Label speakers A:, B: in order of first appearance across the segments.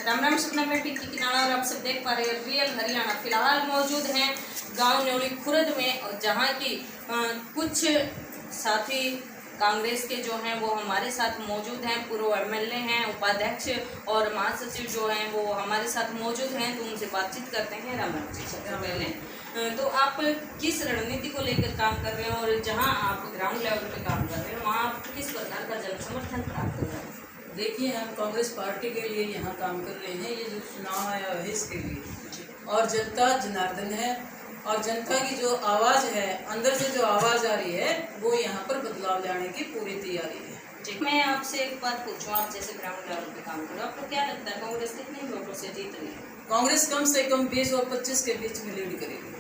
A: राम राम सुपना में टिक्की किनारा और आप सब देख पा रहे हैं रियल हरियाणा। फिलहाल मौजूद हैं गांव न्योली खुर्द में, और जहां की कुछ साथी कांग्रेस के जो हैं वो हमारे साथ मौजूद हैं। पूर्व एमएलए हैं, उपाध्यक्ष और महासचिव जो हैं वो हमारे साथ मौजूद हैं, तो उनसे बातचीत करते हैं। राम राम जी। सबसे पहले तो आप किस रणनीति को लेकर काम कर रहे हैं, और जहां आप ग्राउंड लेवल पे काम कर रहे हैं वहाँ आप किस प्रकार का जन समर्थन प्राप्त कर रहे हैं?
B: देखिए, हम कांग्रेस पार्टी के लिए यहाँ काम कर रहे हैं। ये जो चुनाव आया है इसके लिए, और जनता जनार्दन है, और जनता की जो आवाज़ है, अंदर से जो आवाज़ आ रही है, वो यहाँ पर बदलाव लाने की पूरी तैयारी है।
A: जी, मैं आपसे एक बात पूछूं, आप जैसे ग्राउंड लेवल पे काम कर रहे हो, आपको क्या लगता है कांग्रेस कितने वोटों से जीत रही है?
B: कांग्रेस कम से कम 20 और 25 के बीच में लीड करेगी।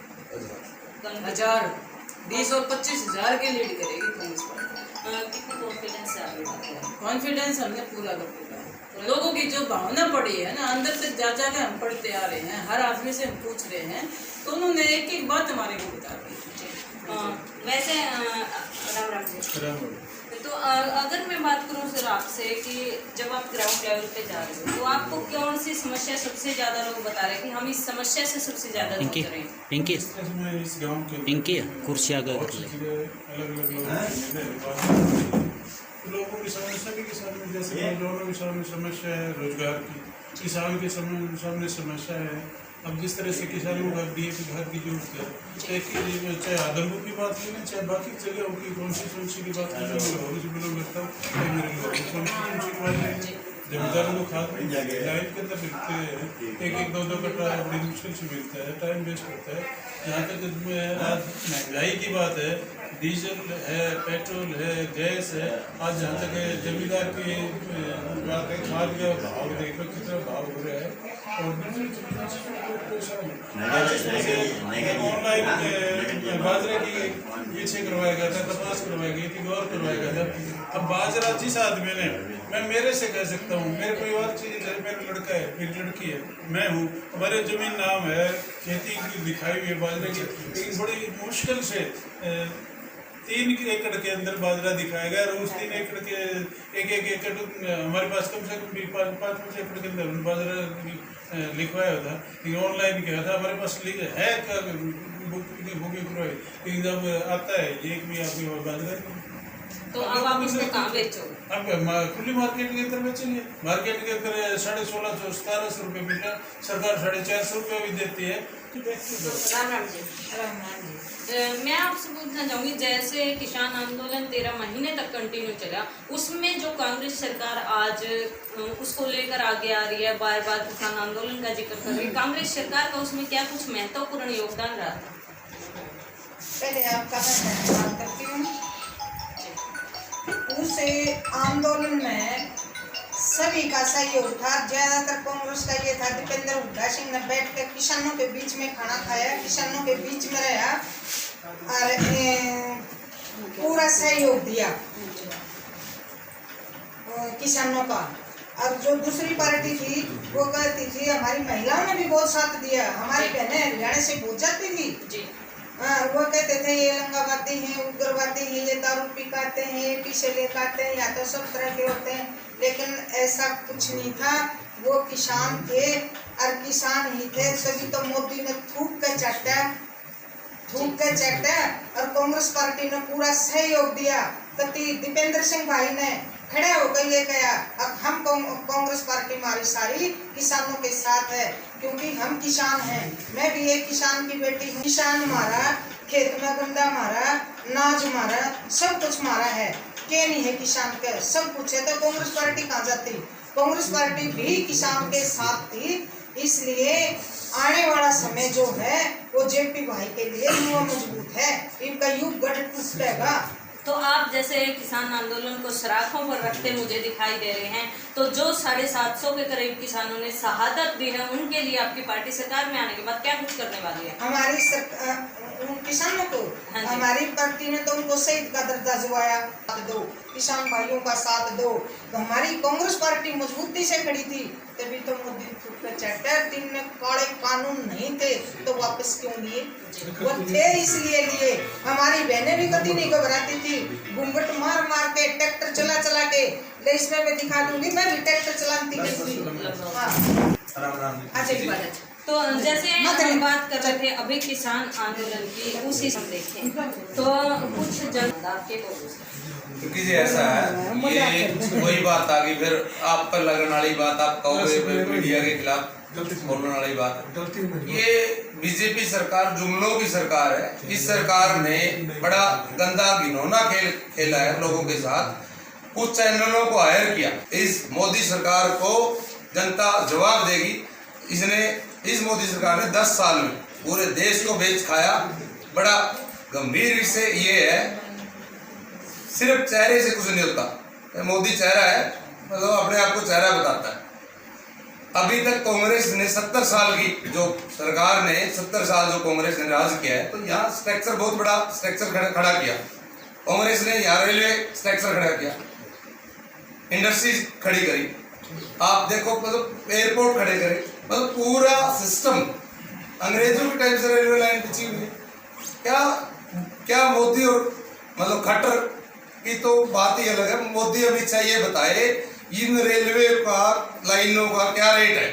B: 20 और 25,000 के लीड करेगी कांग्रेस पार्टी।
A: कितना कॉन्फिडेंस है आपके?
B: कॉन्फिडेंस हमने पूरा कर दिया है। लोगों की जो भावना पड़ी है ना, अंदर से जा के हम पढ़ते आ रहे हैं, हर आदमी से हम पूछ रहे हैं, तो उन्होंने एक एक बात हमारे को बता दी।
A: वैसे राम राम जी। तो अगर मैं बात करूं सर आपसे कि जब आप ग्राउंड लेवल पे जा रहे हो तो आपको कौन सी समस्या सबसे ज़्यादा लोग बता रहे हैं कि हम इस समस्या से सबसे ज़्यादा जूझ रहे हैं?
C: इस गांव के कुर्सियाँ अलग लोगों की समस्या भी किसान में, जैसे दोनों के सामने समस्या है रोजगार की, किसान के सामने समस्या है। अब जिस तरह से किसानों को डीएपी घर की जरूरत है, चाहे आदमपुर की बात की ना, चाहे बाकी जगह की कॉन्स्टिट्यूंसी की बात की, बिलोंग करता हूँ मेरे लोग कॉन्स्टिट्यूंसी की बात जमींदारों को खाद लाइफ के अंदर मिलते हैं, एक दो कट्टा बड़ी मुश्किल से मिलता है, टाइम वेस्ट करता है। यहाँ तक आज महंगाई की बात है, डीजल है, पेट्रोल है, गैस है, आज जहाँ तक जमींदार की बात है, खाद का भाव देखो कितना भाव हो रहा है, और ऑनलाइन बाजरे की पीछे करवाया गया था, कपास करवाई गई थी, गौर करवाया गया था। अब बाजरा जिस आदमी ने, मैं मेरे से कह सकता हूँ, मेरे परिवार चीज है, मेरा लड़का है, मेरी लड़की है, मैं हूँ, हमारे जमीन नाम है, खेती की दिखाई हुई है बाजरे की, लेकिन बड़ी मुश्किल से 3 एकड़ के अंदर बाजरा दिखाया गया, और उस 3 एकड़ के एक एकड़ हमारे पास कम से कम 5 एकड़ के अंदर बाजरा लिखवाया था, लेकिन ऑनलाइन किया था, हमारे पास है क्या बुकिंग करवाई, लेकिन जब आता है एक भी आपकी बाजरा,
A: तो अब आप उसको कहाँ बेचोगे?
C: अब खुली मार्केट के अंदर बेचेंगे। मार्केट के अंदर 1650-1700 रुपये मीटर, सरकार 450 रुपये भी देती है।
A: राम राम जी।
B: राम राम जी।
A: मैं आपसे पूछना चाहूँगी, जैसे किसान आंदोलन 13 महीने तक कंटिन्यू चला, उसमें जो कांग्रेस सरकार आज उसको लेकर आगे आ रही है, बार बार किसान आंदोलन का जिक्र कर रही है, कांग्रेस सरकार का उसमें क्या कुछ महत्वपूर्ण योगदान रहा था?
D: पहले आपका मैं बात करती हूँ। उस आंदोलन में सभी का सहयोग था। ज्यादातर कांग्रेस का ये था, दीपेंद्र हुड्डा सिंह ने बैठ कर किसानों के बीच में खाना खाया, किसानों के बीच में रहा और पूरा सहयोग दिया किसानों का। और जो दूसरी पार्टी थी वो कहती थी, हमारी महिलाओं ने भी बहुत साथ दिया, हमारी बहनें हरियाणा से बहुत जाती थी। वो कहते थे ये लंगावादी हैं, उग्रवादी हैं, ये दारू पिकाते हैं, ये पीछे लेकर आते हैं, या तो सब तरह के होते हैं, लेकिन ऐसा कुछ नहीं था। वो किसान थे और किसान ही थे, तभी तो मोदी ने थूक के चाटा, और कांग्रेस पार्टी ने पूरा सहयोग दिया। तो दीपेंद्र सिंह भाई ने खड़े होकर ये कहा, अब हम कांग्रेस पार्टी हमारी सारी किसानों के साथ है, क्योंकि हम किसान हैं। मैं भी एक किसान की बेटी हूँ। किसान हमारा, खेत में गंदा हमारा, नाज हमारा, सब कुछ हमारा है। क्या नहीं है किसान का? सब कुछ है। तो कांग्रेस पार्टी कहाँ जाती? कांग्रेस पार्टी भी किसान के साथ थी। इसलिए आने वाला समय जो है वो जेपी भाई के लिए मजबूत है। इनका युग गढ़ टूटेगा।
A: तो आप जैसे किसान आंदोलन को सराखों पर रखते मुझे दिखाई दे रहे हैं, तो जो 750 के करीब किसानों ने शहादत दी है, उनके लिए आपकी पार्टी सरकार में आने के बाद क्या कुछ करने वाली है?
D: हमारी किसानों को, हमारी पार्टी ने तो उनको शहीद का दर्जा दिलवाया। दो किसान भाइयों का साथ दो। तो हमारी कांग्रेस पार्टी मजबूती से खड़ी थी, तभी तो मोदी चैटर 3 में काले कानून नहीं थे तो वापस क्यों लिए? वो थे इसलिए लिए। हमारी बहनें भी कभी नहीं घबराती थी, घूंघट मार मार के ट्रैक्टर चला के, इसमें मैं दिखा दूंगी, मैं भी ट्रैक्टर चलाती थी। हाँ।
E: राम राम।
D: अच्छा जी बात।
A: तो जैसे
D: मतलब-
A: हम बात कर रहे थे अभी किसान आंदोलन की, उसी से देखें तो कुछ जन आपके बोलूं
E: क्योंकि जी ऐसा है, ये वही बात आ गई, फिर आप पर लगने वाली बात, आप कहोगे मीडिया के खिलाफ बोलने वाली बात। ये बीजेपी सरकार जुमलों की सरकार है। इस सरकार ने बड़ा गंदा घिनौना खेल खेला है लोगों के साथ। कुछ चैनलों को हायर किया। इस मोदी सरकार को जनता जवाब देगी। इस मोदी सरकार ने 10 साल में पूरे देश को बेच खाया। बड़ा गंभीर विषय ये है, सिर्फ चेहरे से कुछ नहीं होता। मोदी चेहरा है, मतलब अपने आप को चेहरा बताता है। अभी तक कांग्रेस ने 70 साल की जो सरकार ने 70 साल जो कांग्रेस ने राज किया है, तो यहाँ स्ट्रक्चर बहुत बड़ा स्ट्रक्चर खड़ा किया। कांग्रेस ने यहाँ रेलवे स्ट्रक्चर खड़ा किया, इंडस्ट्रीज खड़ी करी, आप देखो मतलब एयरपोर्ट खड़े करे, मतलब पूरा सिस्टम अंग्रेजों के टाइम से रेलवे लाइन बिछी हुई है। क्या मोदी और मतलब खट्टर की तो बात ही अलग है। मोदी अभी चाहिए बताए इन रेलवे का लाइनों का क्या रेट है,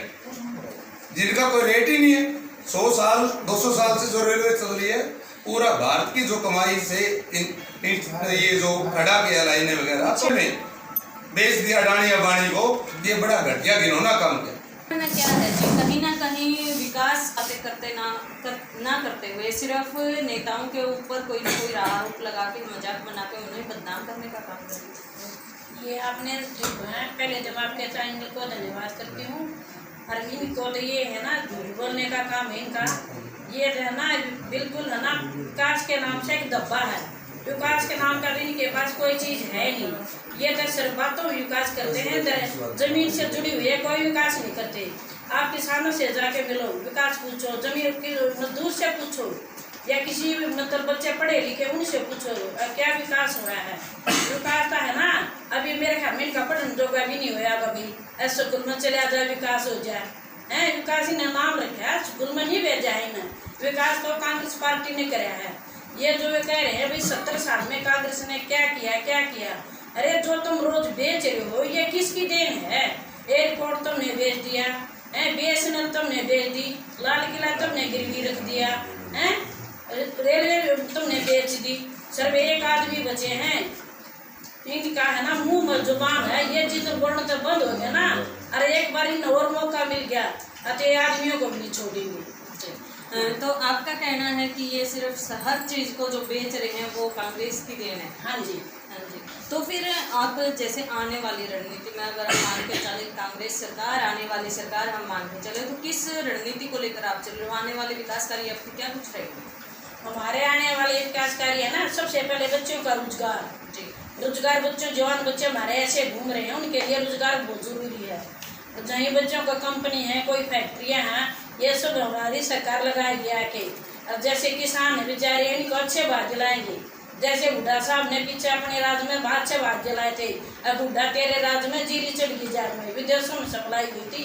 E: जिनका कोई रेट ही नहीं है। 100 साल 200 साल से जो रेलवे चल रही है, पूरा भारत की जो कमाई से ये जो खड़ा किया लाइनें वगैरह में बेच दिया अडानी अंबानी को। ये बड़ा घटिया घिनौना काम किया।
A: क्या है जी, कहीं ना कहीं विकास बातें करते ना करते हुए सिर्फ नेताओं के ऊपर कोई ना कोई आरोप लगा के मजाक बना के उन्हें बदनाम करने का काम कर रही है।
F: ये आपने जो है पहले जवाब के चैनल को धन्यवाद करती हूँ। और इनको तो ये है ना झूठ बोलने का काम है इनका। ये है ना बिल्कुल है ना विकास के नाम से एक डब्बा है। विकास के नाम का भी इनके पास कोई चीज़ है नहीं। ये तो सिर्फ बातों में विकास करते हैं, जमीन से जुड़ी हुई है कोई विकास नहीं करते। आप किसानों से जाके मिलो, विकास पूछो, जमीन की मजदूर से पूछो, या किसी भी मतलब बच्चे पढ़े लिखे उनसे पूछो क्या विकास हो रहा है। विकास तो है ना अभी मेरे ख्याल में इनका पढ़ने जोगा भी नहीं हुआ। अभी ऐसे स्कूल में चले जाए विकास हो जाए है। विकास ही ने नाम रखा है, स्कूल में नहीं भेजा है इन्हें। विकास तो कांग्रेस पार्टी ने कराया है। ये जो वे कह रहे हैं भाई 70 साल में कांग्रेस ने क्या किया। अरे जो तुम रोज बेच रहे हो ये किसकी देन है। एयरपोर्ट तुमने बेच दिया है, BSNL तुमने बेच दी, लाल किला तुमने गिरवी रख दिया है, रेलवे तुमने बेच दी। सिर्फ एक आदमी बचे हैं, इनका है ना मुंह में जुबान है, ये चीज बोलना तो बंद हो गया ना। अरे एक बार इन और मौका मिल गया तो आदमियों को भी नहीं छोड़ेंगे।
A: तो आपका कहना है कि ये सिर्फ हर चीज़ को जो बेच रहे हैं वो कांग्रेस की देन है।
F: हाँ जी।
A: तो फिर आप जैसे आने वाली रणनीति में अगर हम मान के चले कांग्रेस सरकार आने वाली सरकार हम मान के चले, तो किस रणनीति को लेकर आप चल रहे हो? आने वाले विकास कार्य आपकी क्या कुछ रहेगी?
F: हमारे आने वाले विकास कार्य है ना, सबसे पहले बच्चों का रोजगार जी। रोजगार बच्चों जवान बच्चे हमारे ऐसे घूम रहे हैं, उनके लिए रोजगार बहुत जरूरी है। जहीं बच्चों का कंपनी है, कोई फैक्ट्रियाँ हैं, ये सब हमारी सरकार लगाएगी आके। अब जैसे किसान है बेचारे, इनको अच्छे भाव दिलाएंगे। जैसे बुढ़ा साहब ने पीछे अपने राज्य में अच्छे भाव दिलाए थे, अब बुढ़ा तेरे राज्य में जीरी चढ़ गई जार में, विदेशों में सप्लाई हुई थी,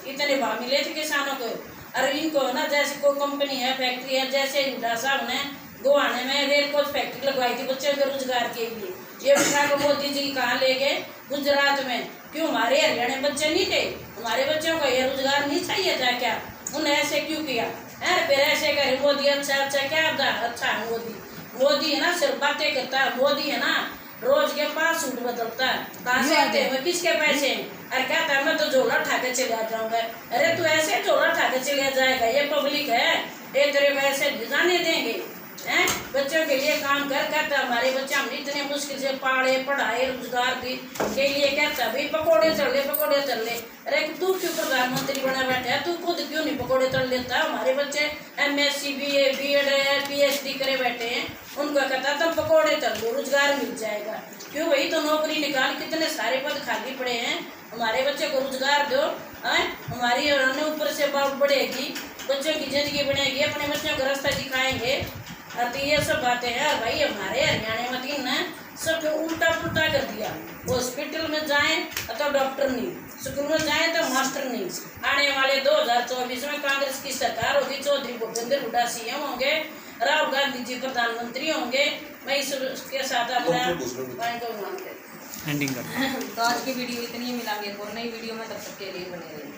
F: इतने भाव मिले थे किसानों को। और इनको ना जैसे कोई कंपनी है फैक्ट्री है, जैसे बुढ़ा साहब ने गुवाहाटी में रेल कोच फैक्ट्री लगवाई थी बच्चों के रोजगार के लिए। ये बिठा को मोदी जी कहाँ ले गए? गुजरात में। क्यों हमारे हरियाणा बच्चे नहीं थे? हमारे बच्चों को ये रोजगार नहीं चाहिए था क्या? उन्हें ऐसे क्यों किया है? फिर ऐसे करे मोदी अच्छा क्या अच्छा है मोदी है ना सिर्फ बातें करता है। मोदी है ना रोज के 5 सूट बदलता है। कहाँ से आते हैं? किसके पैसे? अरे कहता है मैं तो झोला उठा के चले आ जाऊंगा। अरे तू ऐसे झोला उठा के चले जाएगा? ये पब्लिक है, ये तेरे को ऐसे जाने देंगे हैं? बच्चों के लिए काम करता हमारे बच्चे हम इतने मुश्किल से पाले पढ़ाए, रोजगार के लिए कहता भाई पकौड़े तल ले। अरे तू क्यों प्रधानमंत्री बना बैठा है? तू खुद क्यों नहीं पकौड़े तल लेता? हमारे बच्चे MSc BA BEd PhD करे बैठे हैं, उनको कहता तुम पकौड़े तल लो, रोजगार मिल जाएगा। क्यों भाई? तो नौकरी निकाल, कितने सारे पद खाली पड़े हैं, हमारे बच्चे को रोजगार दो। हमारी ऊपर से बढ़ेगी, बच्चों की जिंदगी बनेगी, अपने बच्चों को रास्ता दिखाएंगे। तो ये सब बातें हैं भाई। हमारे हरियाणा में तीन ने सब उल्टा पुल्टा कर दिया। हॉस्पिटल में जाएं तो डॉक्टर नहीं, स्कूल में जाएं तो मास्टर नहीं। आने वाले 2024 में कांग्रेस की सरकार होगी, चौधरी भूपेंद्र हुड्डा CM होंगे, राहुल गांधी जी प्रधानमंत्री होंगे। मैं इसके साथ अपना एंडिंग कर।
A: तो आज की वीडियो इतनी ही, मिलेंगे और नई वीडियो में, तब तक के लिए बने रहिए।